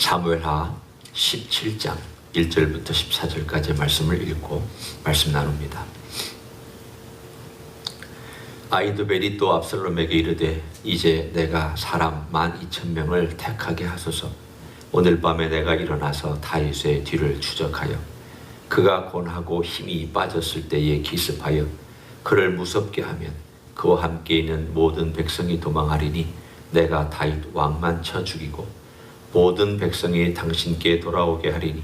사무엘하 17장 1절부터 14절까지의 말씀을 읽고 말씀 나눕니다. 아히도벨이 또 압살롬에게 이르되 이제 내가 사람 12,000명을 택하게 하소서. 오늘 밤에 내가 일어나서 다윗의 뒤를 추적하여 그가 곤하고 힘이 빠졌을 때에 기습하여 그를 무섭게 하면 그와 함께 있는 모든 백성이 도망하리니 내가 다윗 왕만 쳐 죽이고 모든 백성이 당신께 돌아오게 하리니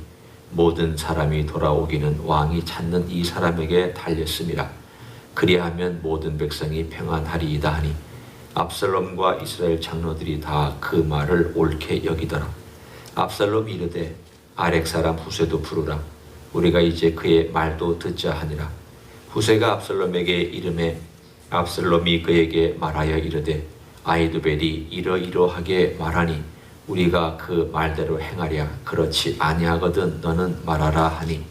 모든 사람이 돌아오기는 왕이 찾는 이 사람에게 달렸음이라. 그리하면 모든 백성이 평안하리이다 하니 압살롬과 이스라엘 장로들이 다 그 말을 옳게 여기더라. 압살롬이 이르되 아렉 사람 후세도 부르라. 우리가 이제 그의 말도 듣자 하니라. 후세가 압살롬에게 이르매 압살롬이 그에게 말하여 이르되 아히도벨이 이러이러하게 말하니 우리가 그 말대로 행하랴. 그렇지 아니하거든 너는 말하라 하니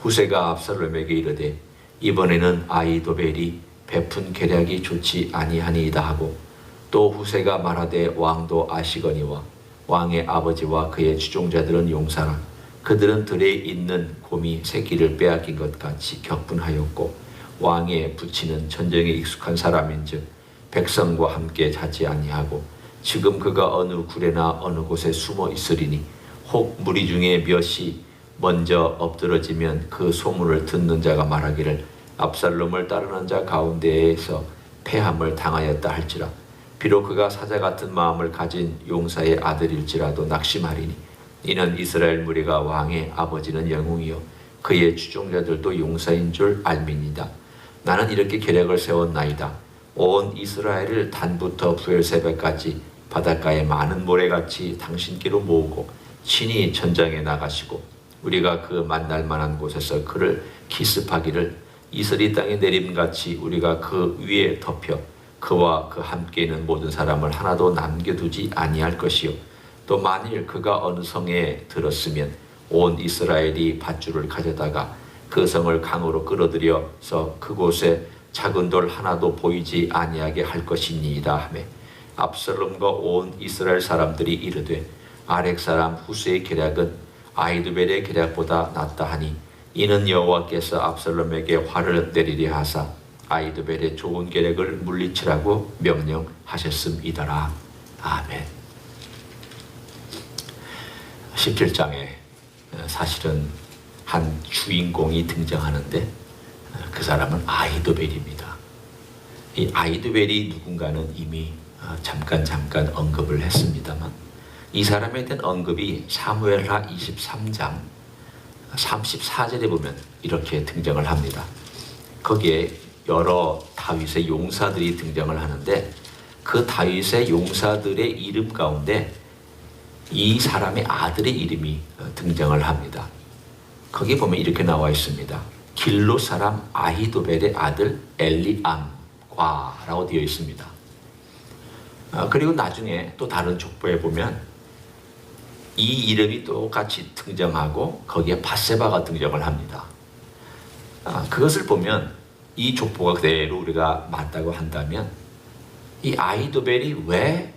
후세가 압살롬에게 이르되 이번에는 아히도벨이 베푼 계략이 좋지 아니하니이다 하고 또 후세가 말하되 왕도 아시거니와 왕의 아버지와 그의 추종자들은 용사라. 그들은 들에 있는 곰이 새끼를 빼앗긴 것 같이 격분하였고 왕의 부치는 전쟁에 익숙한 사람인즉 백성과 함께 자지 아니하고 지금 그가 어느 굴에나 어느 곳에 숨어 있으리니 혹 무리 중에 몇이 먼저 엎드러지면 그 소문을 듣는 자가 말하기를 압살롬을 따르는 자 가운데에서 패함을 당하였다 할지라. 비록 그가 사자 같은 마음을 가진 용사의 아들일지라도 낙심하리니 이는 이스라엘 무리가 왕의 아버지는 영웅이요 그의 추종자들도 용사인 줄 알미니이다. 나는 이렇게 계략을 세웠나이다. 온 이스라엘을 단부터 부엘세바까지 바닷가에 많은 모래같이 당신께로 모으고 친히 전장에 나가시고 우리가 그 만날 만한 곳에서 그를 기습하기를 이슬이 땅에 내림같이 우리가 그 위에 덮여 그와 그 함께 있는 모든 사람을 하나도 남겨두지 아니할 것이요 또 만일 그가 어느 성에 들었으면 온 이스라엘이 밧줄을 가져다가 그 성을 강으로 끌어들여서 그곳에 작은 돌 하나도 보이지 아니하게 할 것이니이다 하며 압살롬과 온 이스라엘 사람들이 이르되 아렉 사람 후스의 계략은 아히도벨의 계략보다 낫다 하니 이는 여호와께서 압살롬에게 화를 내리려 하사 아히도벨의 좋은 계략을 물리치라고 명령하셨음이더라. 아멘. 17장에 사실은 한 주인공이 등장하는데 그 사람은 아히도벨입니다. 이 아히도벨이 누군가는 이미 잠깐 언급을 했습니다만 이 사람에 대한 언급이 사무엘하 23장 34절에 보면 이렇게 등장을 합니다. 거기에 여러 다윗의 용사들이 등장을 하는데 그 다윗의 용사들의 이름 가운데 이 사람의 아들의 이름이 등장을 합니다. 거기 보면 이렇게 나와 있습니다. 길로 사람 아히도벨의 아들 엘리암과라고 되어 있습니다. 그리고 나중에 또 다른 족보에 보면 이 이름이 똑같이 등장하고 거기에 밧세바가 등장을 합니다. 그것을 보면 이 족보가 그대로 우리가 맞다고 한다면 이 아히도벨이 왜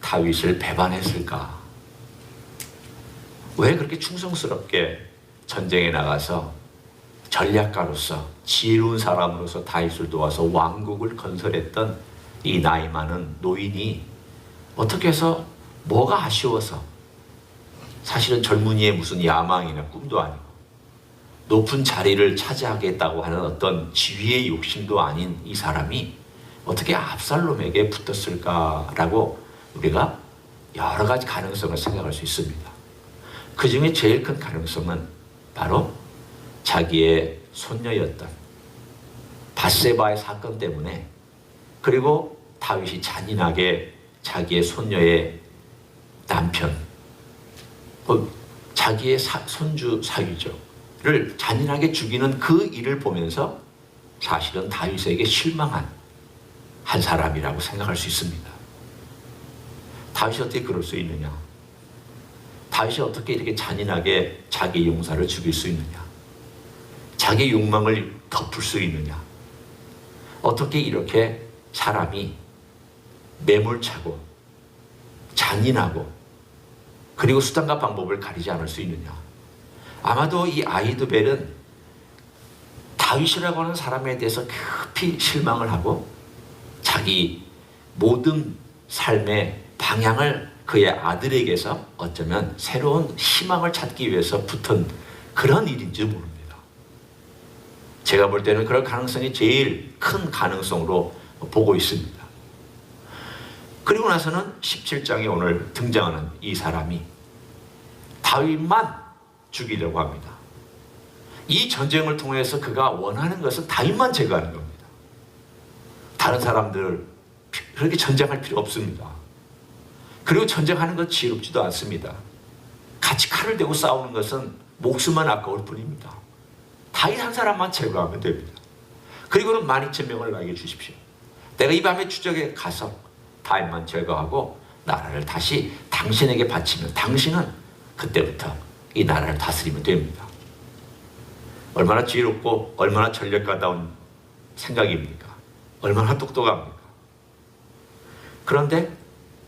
다윗을 배반했을까? 왜 그렇게 충성스럽게 전쟁에 나가서 전략가로서 지혜로운 사람으로서 다윗을 도와서 왕국을 건설했던 이 나이 많은 노인이 어떻게 해서 뭐가 아쉬워서 사실은 젊은이의 무슨 야망이나 꿈도 아니고 높은 자리를 차지하겠다고 하는 어떤 지위의 욕심도 아닌 이 사람이 어떻게 압살롬에게 붙었을까라고 우리가 여러 가지 가능성을 생각할 수 있습니다. 그 중에 제일 큰 가능성은 바로 자기의 손녀였던 밧세바의 사건 때문에 그리고 다윗이 잔인하게 자기의 손녀의 남편 자기의 손주 사위를 잔인하게 죽이는 그 일을 보면서 사실은 다윗에게 실망한 한 사람이라고 생각할 수 있습니다. 다윗이 어떻게 그럴 수 있느냐? 다윗이 어떻게 이렇게 잔인하게 자기 용사를 죽일 수 있느냐? 자기 욕망을 덮을 수 있느냐? 어떻게 이렇게 사람이 매몰차고 잔인하고 그리고 수단과 방법을 가리지 않을 수 있느냐? 아마도 이 아히도벨은 다윗이라고 하는 사람에 대해서 깊이 실망을 하고 자기 모든 삶의 방향을 그의 아들에게서 어쩌면 새로운 희망을 찾기 위해서 붙은 그런 일인지 모릅니다. 제가 볼 때는 그럴 가능성이 제일 큰 가능성으로 보고 있습니다. 그리고 나서는 17장에 오늘 등장하는 이 사람이 다윗만 죽이려고 합니다. 이 전쟁을 통해서 그가 원하는 것은 다윗만 제거하는 겁니다. 다른 사람들 그렇게 전쟁할 필요 없습니다. 그리고 전쟁하는 것 지혜롭지도 않습니다. 같이 칼을 대고 싸우는 것은 목숨만 아까울 뿐입니다. 다윗 한 사람만 제거하면 됩니다. 그리고는 12,000명을 나에게 주십시오. 내가 이 밤에 추적에 가서 다윗만 제거하고 나라를 다시 당신에게 바치면 당신은 그때부터 이 나라를 다스리면 됩니다. 얼마나 지혜롭고 얼마나 전략가다운 생각입니까? 얼마나 똑똑합니까? 그런데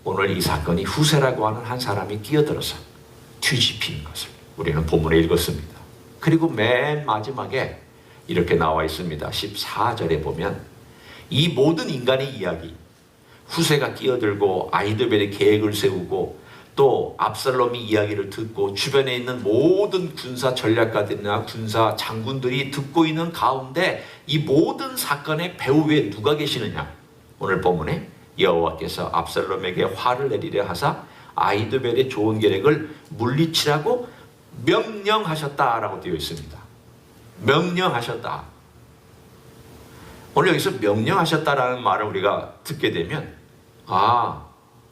오늘 이 사건이 후세라고 하는 한 사람이 끼어들어서 뒤집히는 것을 우리는 본문에 읽었습니다. 그리고 맨 마지막에 이렇게 나와 있습니다. 14절에 보면 이 모든 인간의 이야기, 후세가 끼어들고 아히도벨의 계획을 세우고 또 압살롬이 이야기를 듣고 주변에 있는 모든 군사 전략가들이나 군사 장군들이 듣고 있는 가운데 이 모든 사건의 배후에 누가 계시느냐? 오늘 본문에 여호와께서 압살롬에게 화를 내리려 하사 아히도벨의 좋은 계획을 물리치라고 명령하셨다라고 되어 있습니다. 명령하셨다. 오늘 여기서 명령하셨다라는 말을 우리가 듣게 되면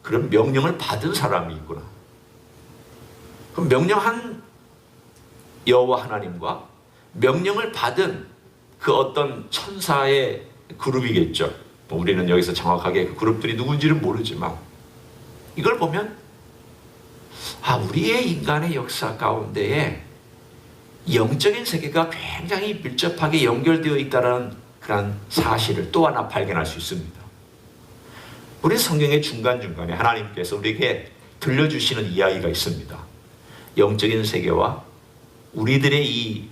그럼 명령을 받은 사람이 있구나. 그럼 명령한 여호와 하나님과 명령을 받은 그 어떤 천사의 그룹이겠죠. 우리는 여기서 정확하게 그 그룹들이 누군지는 모르지만 이걸 보면 우리의 인간의 역사 가운데에 영적인 세계가 굉장히 밀접하게 연결되어 있다는 그런 사실을 또 하나 발견할 수 있습니다. 우리 성경의 중간중간에 하나님께서 우리에게 들려주시는 이야기가 있습니다. 영적인 세계와 우리들의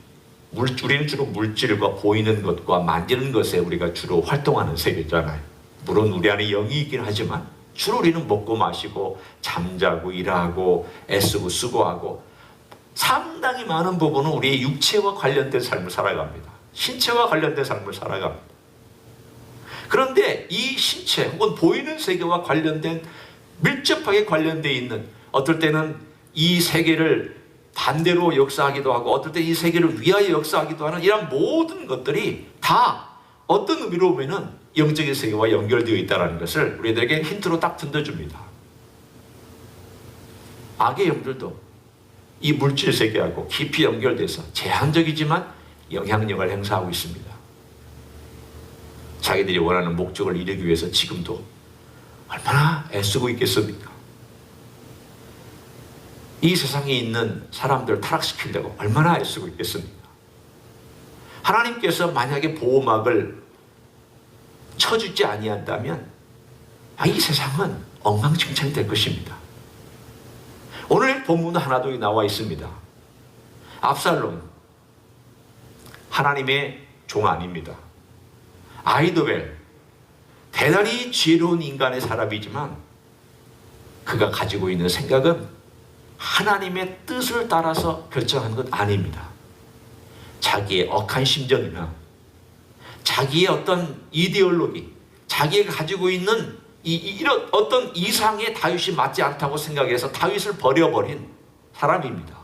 우리는 주로 물질과 보이는 것과 만지는 것에 우리가 주로 활동하는 세계잖아요. 물론 우리 안에 영이 있긴 하지만 주로 우리는 먹고 마시고 잠자고 일하고 애쓰고 수고하고 상당히 많은 부분은 우리의 육체와 관련된 삶을 살아갑니다. 신체와 관련된 삶을 살아갑니다. 그런데 이 신체 혹은 보이는 세계와 관련된 밀접하게 관련되어 있는 어떨 때는 이 세계를 반대로 역사하기도 하고 어떨 때 이 세계를 위하여 역사하기도 하는 이런 모든 것들이 다 어떤 의미로 보면 영적인 세계와 연결되어 있다는 것을 우리들에게 힌트로 딱 던져줍니다. 악의 영들도 이 물질 세계하고 깊이 연결돼서 제한적이지만 영향력을 행사하고 있습니다. 자기들이 원하는 목적을 이루기 위해서 지금도 얼마나 애쓰고 있겠습니까? 이 세상에 있는 사람들을 타락시키려고 얼마나 애쓰고 있겠습니까? 하나님께서 만약에 보호막을 쳐주지 아니한다면 이 세상은 엉망진창이 될 것입니다. 오늘 본문 하나도 나와 있습니다. 압살롬, 하나님의 종 아닙니다. 아히도벨, 대단히 지혜로운 인간의 사람이지만 그가 가지고 있는 생각은 하나님의 뜻을 따라서 결정한 것 아닙니다. 자기의 억한 심정이나 자기의 어떤 이데올로기, 자기가 가지고 있는 이런 어떤 이상의 다윗이 맞지 않다고 생각해서 다윗을 버려버린 사람입니다.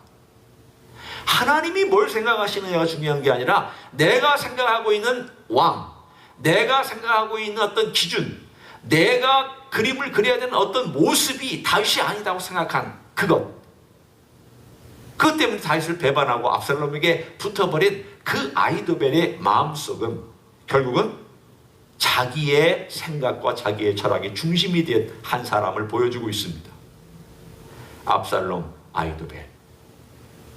하나님이 뭘 생각하시느냐가 중요한 게 아니라 내가 생각하고 있는 왕, 내가 생각하고 있는 어떤 기준, 내가 그림을 그려야 되는 어떤 모습이 다윗이 아니다고 생각한 그것 때문에 다윗을 배반하고 압살롬에게 붙어버린 그 아히도벨의 마음속은 결국은 자기의 생각과 자기의 철학의 중심이 된 한 사람을 보여주고 있습니다. 압살롬, 아히도벨,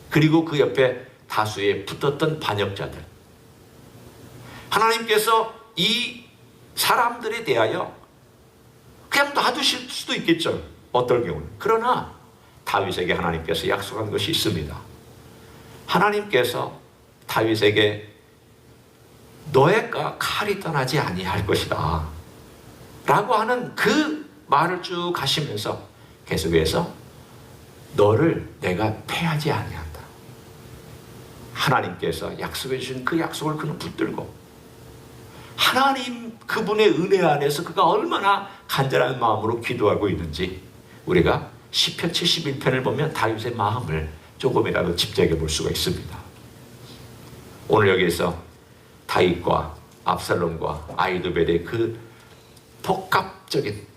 그리고 그 옆에 다수의 붙었던 반역자들. 하나님께서 이 사람들에 대하여 그냥 놔두실 수도 있겠죠. 어떨 경우는. 그러나 다윗에게 하나님께서 약속한 것이 있습니다. 하나님께서 다윗에게 너의 칼이 떠나지 아니할 것이다 라고 하는 그 말을 쭉 하시면서 계속해서 너를 내가 패하지 아니한다. 하나님께서 약속해 주신 그 약속을 그는 붙들고 하나님 그분의 은혜 안에서 그가 얼마나 간절한 마음으로 기도하고 있는지 우리가 시편 71편을 보면 다윗의 마음을 조금이라도 집중해 볼 수가 있습니다. 오늘 여기에서 다윗과 압살롬과 아히도벨의 그 복합적인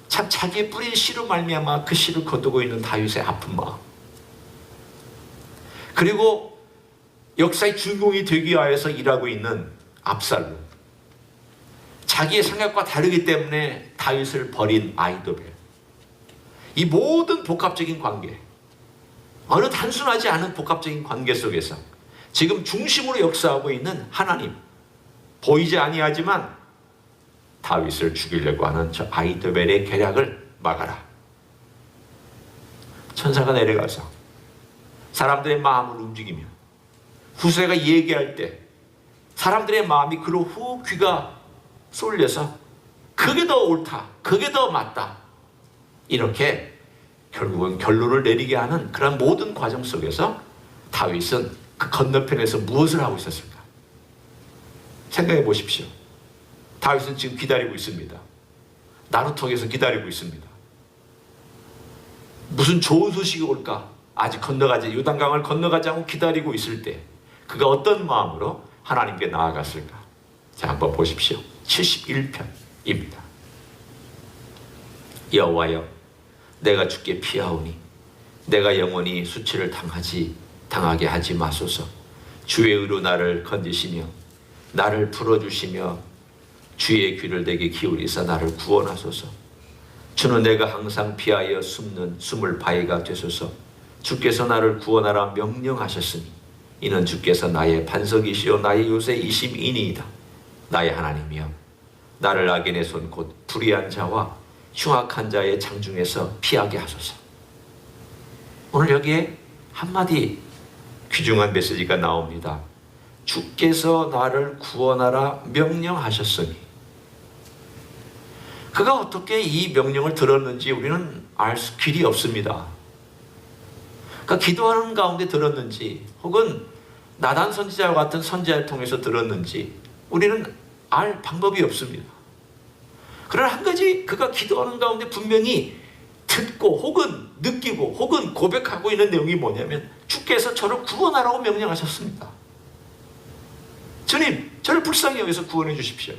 참 자기의 뿌린 씨로 말미암아 그 씨를 거두고 있는 다윗의 아픈 마음, 그리고 역사의 주인공이 되기 위하여서 일하고 있는 압살롬, 자기의 생각과 다르기 때문에 다윗을 버린 아히도벨, 이 모든 복합적인 관계, 어느 단순하지 않은 복합적인 관계 속에서 지금 중심으로 역사하고 있는 하나님, 보이지 아니하지만 다윗을 죽이려고 하는 저 아히도벨의 계략을 막아라. 천사가 내려가서 사람들의 마음을 움직이며 후세가 얘기할 때 사람들의 마음이 그로 후 귀가 쏠려서 그게 더 옳다, 그게 더 맞다, 이렇게 결국은 결론을 내리게 하는 그런 모든 과정 속에서 다윗은 그 건너편에서 무엇을 하고 있었을까? 생각해 보십시오. 다윗은 지금 기다리고 있습니다. 나루턱에서 기다리고 있습니다. 무슨 좋은 소식이 올까? 아직 건너가지, 요단강을 건너가지 않고 기다리고 있을 때 그가 어떤 마음으로 하나님께 나아갔을까? 자, 한번 보십시오. 71편입니다. 여호와여, 내가 주께 피하오니 내가 영원히 수치를 당하게 하지 마소서. 주의 의로 나를 건지시며 나를 풀어주시며 주의 귀를 내게 기울이사 나를 구원하소서. 주는 내가 항상 피하여 숨을 바위가 되소서. 주께서 나를 구원하라 명령하셨으니 이는 주께서 나의 반석이시요 나의 요새이심이니이다. 나의 하나님이여, 나를 악인의 손 곧 불의한 자와 흉악한 자의 장중에서 피하게 하소서. 오늘 여기에 한마디 귀중한 메시지가 나옵니다. 주께서 나를 구원하라 명령하셨으니. 그가 어떻게 이 명령을 들었는지 우리는 알 길이 없습니다. 그가 기도하는 가운데 들었는지 혹은 나단 선지자와 같은 선지자를 통해서 들었는지 우리는 알 방법이 없습니다. 그러나 한 가지 그가 기도하는 가운데 분명히 듣고 혹은 느끼고 혹은 고백하고 있는 내용이 뭐냐면 주께서 저를 구원하라고 명령하셨습니다. 주님, 저를 불쌍히 여기서 구원해 주십시오.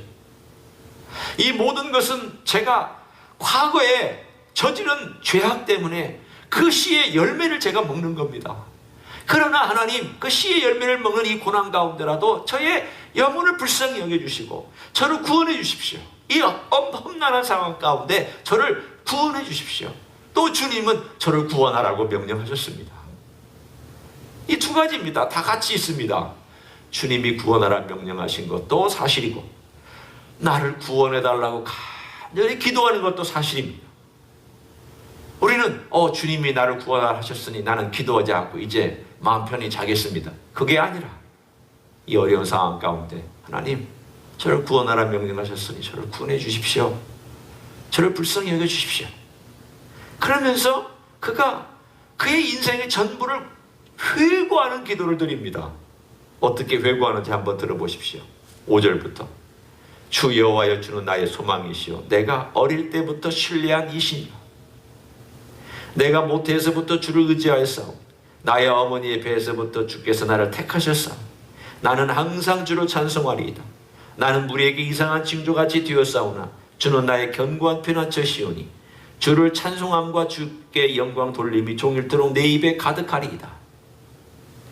이 모든 것은 제가 과거에 저지른 죄악 때문에 그 씨의 열매를 제가 먹는 겁니다. 그러나 하나님, 그 씨의 열매를 먹는 이 고난 가운데라도 저의 영혼을 불쌍히 여겨주시고 저를 구원해 주십시오. 이 험난한 상황 가운데 저를 구원해 주십시오. 또 주님은 저를 구원하라고 명령하셨습니다. 이 두 가지입니다. 다 같이 있습니다. 주님이 구원하라 명령하신 것도 사실이고 나를 구원해달라고 간절히 기도하는 것도 사실입니다. 우리는 주님이 나를 구원하라 하셨으니 나는 기도하지 않고 이제 마음 편히 자겠습니다. 그게 아니라 이 어려운 상황 가운데 하나님, 저를 구원하라 명령하셨으니 저를 구원해 주십시오. 저를 불쌍히 여겨 주십시오. 그러면서 그가 그의 인생의 전부를 회고하는 기도를 드립니다. 어떻게 회고하는지 한번 들어보십시오. 5절부터 주 여호와여, 주는 나의 소망이시오 내가 어릴 때부터 신뢰한 이신이요 내가 모태에서부터 주를 의지하였사오 나의 어머니의 배에서부터 주께서 나를 택하셨사오 나는 항상 주를 찬송하리이다. 나는 무리에게 이상한 징조같이 되었사오나 주는 나의 견고한 피난처시오니 주를 찬송함과 주께 영광 돌림이 종일토록 내 입에 가득하리이다.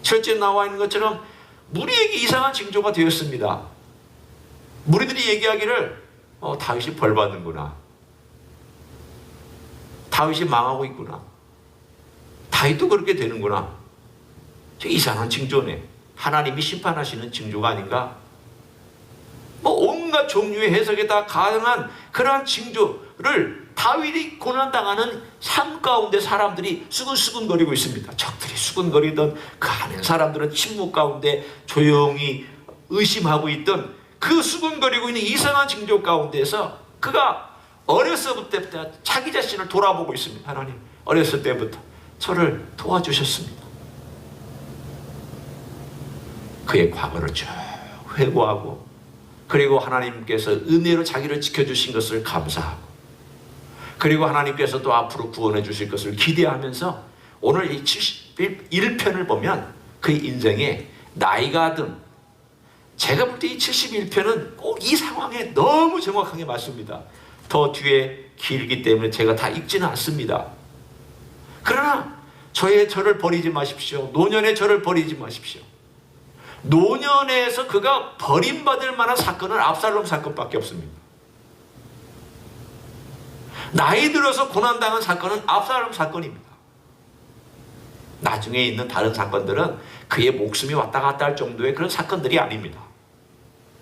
실제 나와 있는 것처럼 무리에게 이상한 징조가 되었습니다. 무리들이 얘기하기를 다윗이 벌받는구나, 다윗이 망하고 있구나, 다윗도 그렇게 되는구나, 저 이상한 징조네, 하나님이 심판하시는 징조가 아닌가, 온갖 종류의 해석에 다 가능한 그러한 징조를 다윗이 고난당하는 삶 가운데 사람들이 수근수근거리고 있습니다. 적들이 수근거리던 그 안에 사람들은 침묵 가운데 조용히 의심하고 있던 그 수근거리고 있는 이상한 징조 가운데서 그가 어렸을 때부터 자기 자신을 돌아보고 있습니다. 하나님, 어렸을 때부터 저를 도와주셨습니다. 그의 과거를 쭉 회고하고, 그리고 하나님께서 은혜로 자기를 지켜주신 것을 감사하고, 그리고 하나님께서 또 앞으로 구원해 주실 것을 기대하면서 오늘 이 71편을 보면 그의 인생에 나이가 든, 제가 볼 때 이 71편은 꼭 이 상황에 너무 정확하게 맞습니다. 더 뒤에 길기 때문에 제가 다 읽지는 않습니다. 그러나 저를 버리지 마십시오. 노년의 저를 버리지 마십시오. 노년에서 그가 버림받을 만한 사건은 압살롬 사건밖에 없습니다. 나이 들어서 고난당한 사건은 압살롬 사건입니다. 나중에 있는 다른 사건들은 그의 목숨이 왔다 갔다 할 정도의 그런 사건들이 아닙니다.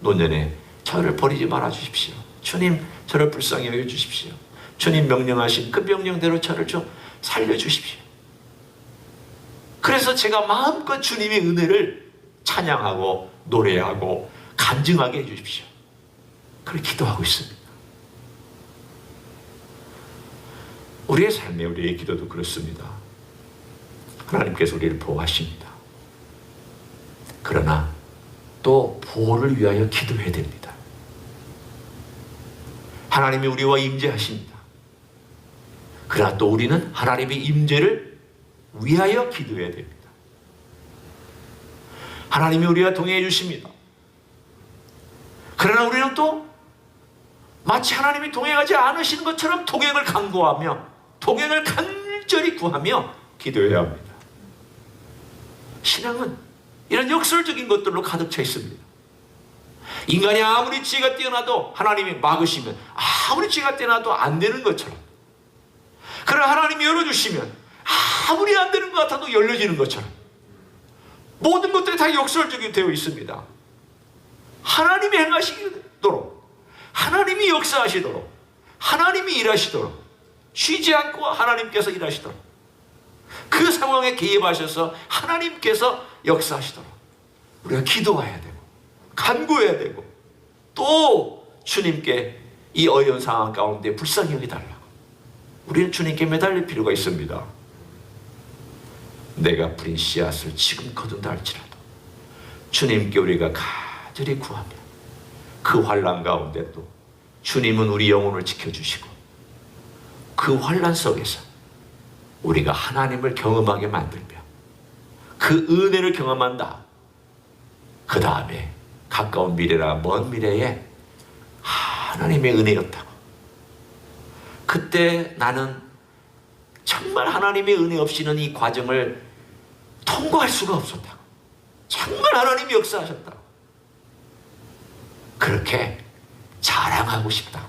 노년에 저를 버리지 말아 주십시오. 주님, 저를 불쌍히 여겨 주십시오. 주님 명령하신 그 명령대로 저를 좀 살려주십시오. 그래서 제가 마음껏 주님의 은혜를 찬양하고 노래하고 간증하게 해주십시오. 그렇게 기도하고 있습니다. 우리의 삶에 우리의 기도도 그렇습니다. 하나님께서 우리를 보호하십니다. 그러나 또 보호를 위하여 기도해야 됩니다. 하나님이 우리와 임재하십니다. 그러나 또 우리는 하나님의 임재를 위하여 기도해야 됩니다. 하나님이 우리와 동행해 주십니다. 그러나 우리는 또 마치 하나님이 동행하지 않으시는 것처럼 동행을 간구하며 동행을 간절히 구하며 기도해야 합니다. 신앙은 이런 역설적인 것들로 가득 차 있습니다. 인간이 아무리 지혜가 뛰어나도 하나님이 막으시면 아무리 지혜가 뛰어나도 안 되는 것처럼, 그러나 하나님이 열어주시면 아무리 안 되는 것 같아도 열려지는 것처럼 모든 것들이 다 역설적이 되어 있습니다. 하나님이 행하시도록, 하나님이 역사하시도록, 하나님이 일하시도록, 쉬지 않고 하나님께서 일하시도록, 그 상황에 개입하셔서 하나님께서 역사하시도록 우리가 기도해야 되고 간구해야 되고, 또 주님께 이 어려운 상황 가운데 불쌍히 여기달라고 우리는 주님께 매달릴 필요가 있습니다. 내가 뿌린 씨앗을 지금 거둔다 할지라도 주님께 우리가 간절히 구하며 그 환난 가운데 또 주님은 우리 영혼을 지켜주시고 그 환난 속에서 우리가 하나님을 경험하게 만들며 그 은혜를 경험한다. 그 다음에 가까운 미래나 먼 미래에 하나님의 은혜였다고, 그때 나는 정말 하나님의 은혜 없이는 이 과정을 통과할 수가 없었다고, 정말 하나님이 역사하셨다고, 그렇게 자랑하고 싶다고,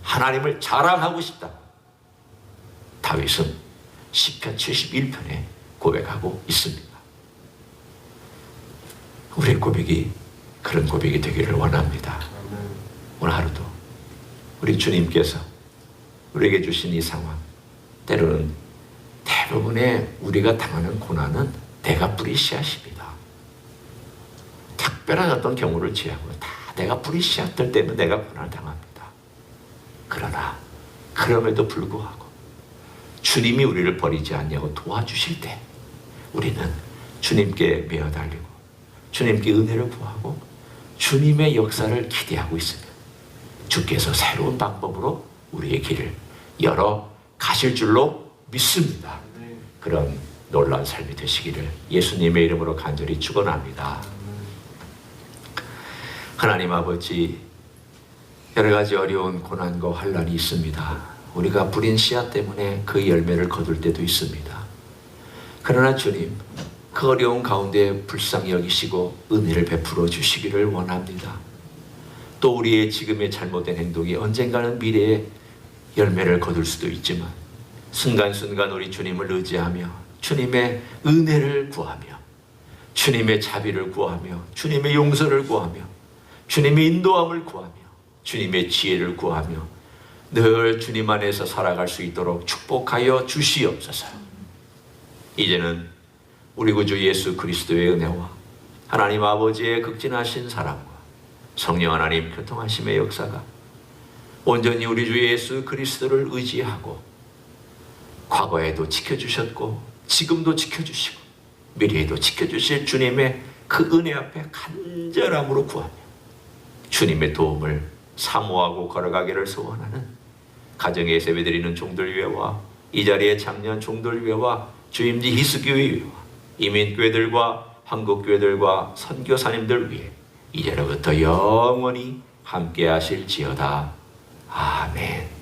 하나님을 자랑하고 싶다고 다윗은 시편 71편에 고백하고 있습니다. 우리의 고백이 그런 고백이 되기를 원합니다. 오늘 하루도 우리 주님께서 우리에게 주신 이 상황, 때로는 대부분의 우리가 당하는 고난은 내가 뿌린 씨앗입니다. 특별한 어떤 경우를 제외하고 다 내가 뿌린 씨앗들 때문에 내가 고난을 당합니다. 그러나 그럼에도 불구하고 주님이 우리를 버리지 않냐고 도와주실 때 우리는 주님께 매어 달리고 주님께 은혜를 구하고 주님의 역사를 기대하고 있으면 주께서 새로운 방법으로 우리의 길을 열어 가실 줄로 믿습니다. 그런 놀라운 삶이 되시기를 예수님의 이름으로 간절히 축원합니다. 하나님 아버지, 여러 가지 어려운 고난과 환난이 있습니다. 우리가 뿌린 씨앗 때문에 그 열매를 거둘 때도 있습니다. 그러나 주님, 그 어려운 가운데 불쌍히 여기시고 은혜를 베풀어 주시기를 원합니다. 또 우리의 지금의 잘못된 행동이 언젠가는 미래에 열매를 거둘 수도 있지만 순간순간 우리 주님을 의지하며 주님의 은혜를 구하며 주님의 자비를 구하며 주님의 용서를 구하며 주님의 인도함을 구하며 주님의 지혜를 구하며 늘 주님 안에서 살아갈 수 있도록 축복하여 주시옵소서. 이제는 우리 구주 예수 그리스도의 은혜와 하나님 아버지의 극진하신 사랑과 성령 하나님 교통하심의 역사가 온전히 우리 주 예수 그리스도를 의지하고 과거에도 지켜주셨고 지금도 지켜주시고 미래에도 지켜주실 주님의 그 은혜 앞에 간절함으로 구하며 주님의 도움을 사모하고 걸어가기를 소원하는 가정에 예배드리는 종들 위에와 이 자리에 참여한 종들 위에와 주임지 희수교회 위에와 이민교회들과 한국교회들과 선교사님들 위해 이제로부터 영원히 함께 하실지어다. 아멘.